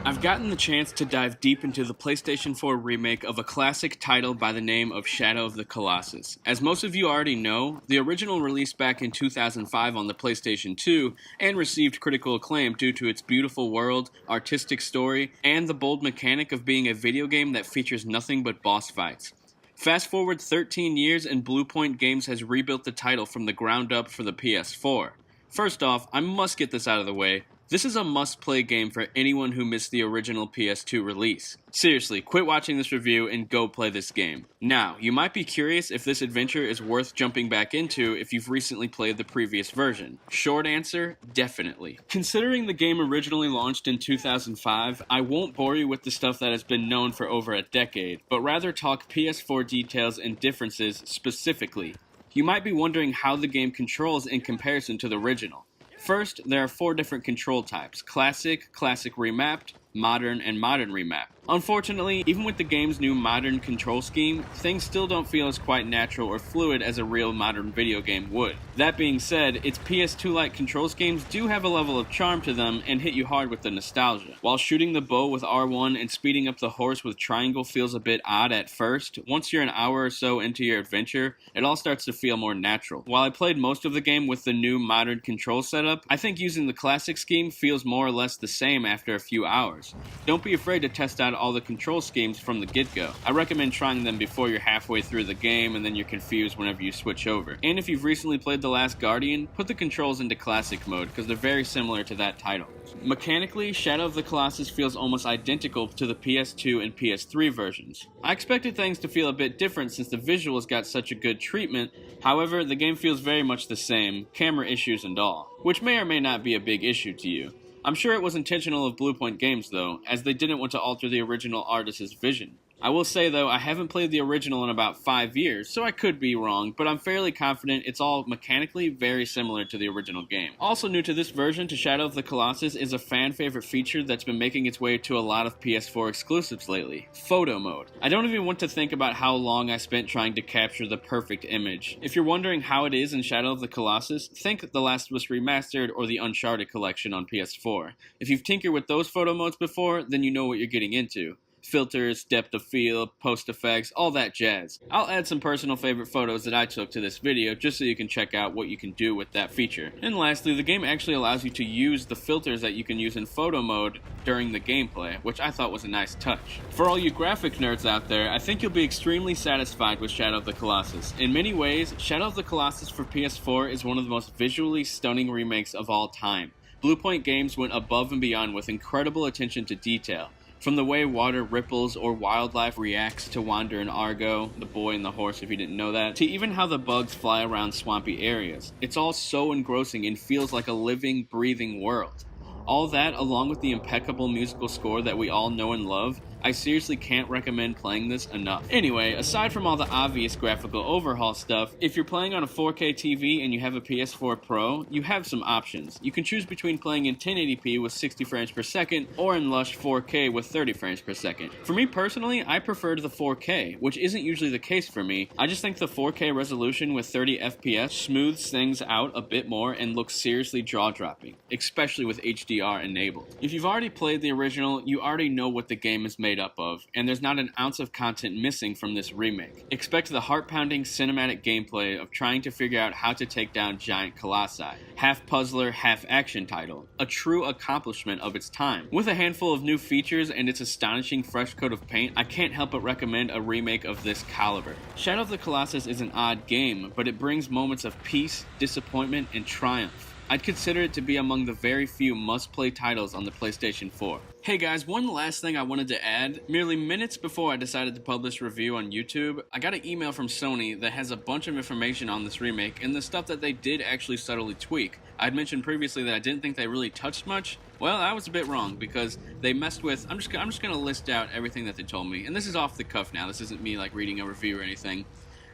I've gotten the chance to dive deep into the PlayStation 4 remake of a classic title by the name of Shadow of the Colossus. As most of you already know, the original released back in 2005 on the PlayStation 2 and received critical acclaim due to its beautiful world, artistic story, and the bold mechanic of being a video game that features nothing but boss fights. Fast forward 13 years and Bluepoint Games has rebuilt the title from the ground up for the PS4. First off, I must get this out of the way. This is a must-play game for anyone who missed the original PS2 release. Seriously, quit watching this review and go play this game. Now, you might be curious if this adventure is worth jumping back into if you've recently played the previous version. Short answer, definitely. Considering the game originally launched in 2005, I won't bore you with the stuff that has been known for over a decade, but rather talk PS4 details and differences specifically. You might be wondering how the game controls in comparison to the original. First, there are 4 different control types: Classic, Classic Remapped, Modern, and Modern Remap. Unfortunately, even with the game's new modern control scheme, things still don't feel as quite natural or fluid as a real modern video game would. That being said, its PS2-like control schemes do have a level of charm to them and hit you hard with the nostalgia. While shooting the bow with R1 and speeding up the horse with triangle feels a bit odd at first, once you're an hour or so into your adventure, it all starts to feel more natural. While I played most of the game with the new modern control setup, I think using the classic scheme feels more or less the same after a few hours. Don't be afraid to test out all the control schemes from the get-go. I recommend trying them before you're halfway through the game and then you're confused whenever you switch over. And if you've recently played The Last Guardian, put the controls into classic mode because they're very similar to that title. Mechanically, Shadow of the Colossus feels almost identical to the PS2 and PS3 versions. I expected things to feel a bit different since the visuals got such a good treatment, however, the game feels very much the same, camera issues and all, which may or may not be a big issue to you. I'm sure it was intentional of Bluepoint Games though, as they didn't want to alter the original artist's vision. I will say though, I haven't played the original in about 5 years, so I could be wrong, but I'm fairly confident it's all mechanically very similar to the original game. Also new to this version to Shadow of the Colossus is a fan favorite feature that's been making its way to a lot of PS4 exclusives lately: photo mode. I don't even want to think about how long I spent trying to capture the perfect image. If you're wondering how it is in Shadow of the Colossus, think The Last of Us Remastered or the Uncharted collection on PS4. If you've tinkered with those photo modes before, then you know what you're getting into. Filters, depth of field, post effects, all that jazz. I'll add some personal favorite photos that I took to this video just so you can check out what you can do with that feature. And lastly, the game actually allows you to use the filters that you can use in photo mode during the gameplay, which I thought was a nice touch. For all you graphic nerds out there, I think you'll be extremely satisfied with Shadow of the Colossus. In many ways, Shadow of the Colossus for PS4 is one of the most visually stunning remakes of all time. Bluepoint Games went above and beyond with incredible attention to detail. From the way water ripples or wildlife reacts to Wander and Argo, the boy and the horse if you didn't know that, to even how the bugs fly around swampy areas. It's all so engrossing and feels like a living, breathing world. All that, along with the impeccable musical score that we all know and love, I seriously can't recommend playing this enough. Anyway, aside from all the obvious graphical overhaul stuff, if you're playing on a 4K TV and you have a PS4 Pro, you have some options. You can choose between playing in 1080p with 60 frames per second or in lush 4K with 30 frames per second. For me personally, I preferred the 4K, which isn't usually the case for me. I just think the 4K resolution with 30 FPS smooths things out a bit more and looks seriously jaw-dropping, especially with HDR enabled. If you've already played the original, you already know what the game is made up of, and there's not an ounce of content missing from this remake. Expect the heart-pounding cinematic gameplay of trying to figure out how to take down giant colossi. Half puzzler, half action title. A true accomplishment of its time. With a handful of new features and its astonishing fresh coat of paint, I can't help but recommend a remake of this caliber. Shadow of the Colossus is an odd game, but it brings moments of peace, disappointment, and triumph. I'd consider it to be among the very few must-play titles on the PlayStation 4. Hey guys, one last thing I wanted to add. Merely minutes before I decided to publish a review on YouTube, I got an email from Sony that has a bunch of information on this remake and the stuff that they did actually subtly tweak. I'd mentioned previously that I didn't think they really touched much. Well, I was a bit wrong because they messed with... I'm just going to list out everything that they told me, and this is off the cuff now. This isn't me like reading a review or anything.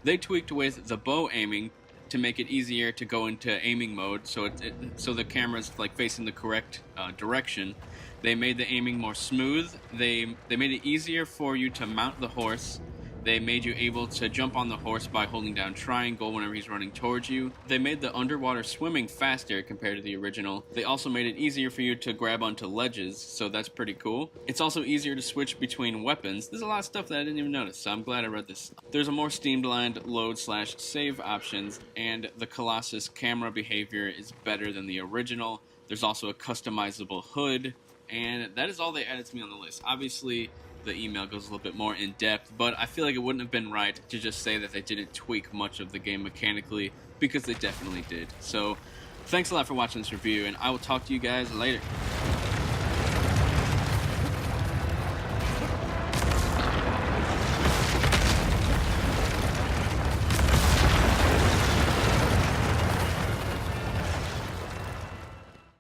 They tweaked with the bow aiming to make it easier to go into aiming mode, so the camera's like facing the correct direction. They made the aiming more smooth. They made it easier for you to mount the horse. They made you able to jump on the horse by holding down triangle whenever he's running towards you. They made the underwater swimming faster compared to the original. They also made it easier for you to grab onto ledges, so that's pretty cool. It's also easier to switch between weapons. There's a lot of stuff that I didn't even notice, so I'm glad I read this. There's a more streamlined load/save options, and the Colossus camera behavior is better than the original. There's also a customizable hood, and that is all they added to me on the list. Obviously, the email goes a little bit more in depth, but I feel like it wouldn't have been right to just say that they didn't tweak much of the game mechanically, because they definitely did. So, thanks a lot for watching this review, and I will talk to you guys later.